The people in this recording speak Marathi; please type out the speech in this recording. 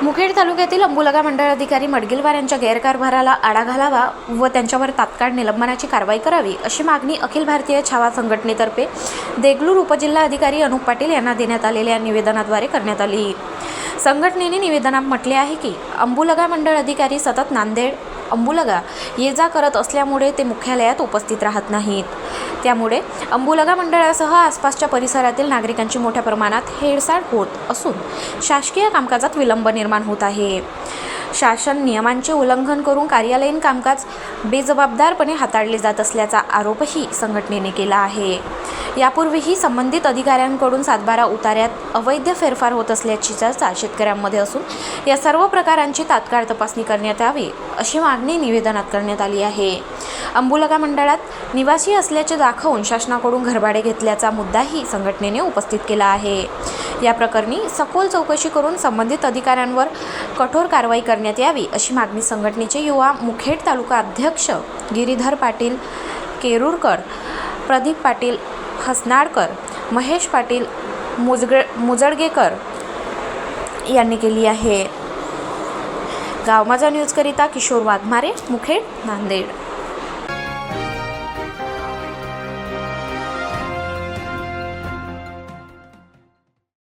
मुखेड तालुक्यातील अंबुलगा मंडळ अधिकारी मडगिलवार यांच्या गैरकारभाराला आळा घालावा व त्यांच्यावर तात्काळ निलंबनाची कारवाई करावी अशी मागणी अखिल भारतीय छावा संघटनेतर्फे देगलूर उपजिल्हा अधिकारी अनुप पाटील यांना देण्यात आलेल्या निवेदनाद्वारे करण्यात आली। संघटनेने निवेदनात म्हटले आहे की अंबुलगा मंडळ अधिकारी सतत नांदेड अंबुलगा ये जा करत असल्यामुळे ते मुख्यालयात उपस्थित राहत नाहीत। त्यामुळे अंबुलगा मंडळासह आसपासच्या परिसरातील नागरिकांची मोठ्या प्रमाणात हेळसांड होत असून शासकीय कामकाजात विलंब निर्माण होत आहे। शासन नियमांचे उल्लंघन करून कार्यालयीन कामकाज बेजबाबदारपणे हाताळले जात असल्याचा आरोपही संघटनेने केला आहे। यापूर्वीही संबंधित अधिकाऱ्यांकडून सातबारा उतार्यात अवैध फेरफार होत असल्याची चर्चा शेतकऱ्यांमध्ये असून या सर्व प्रकारांची तात्काळ तपासणी करण्यात यावी अशी मागणी निवेदनात करण्यात आली आहे। अंबुलगा मंडळात निवासी असल्याचे दाखवून शासनाकडून घरभाडे घेतल्याचा मुद्दाही संघटनेने उपस्थित केला आहे। या प्रकरणी सखोल चौकशी करून संबंधित अधिकाऱ्यांवर कठोर कारवाई करण्यात यावी अशी मागणी संघटनेचे युवा मुखेड तालुका अध्यक्ष गिरीधर पाटील केरुरकर, प्रदीप पाटील हसनाळकर, महेश पाटील मुजळगेकर यांनी केली आहे। गाव माझा न्यूजकरिता किशोर वाघमारे, मुखेड, नांदेड।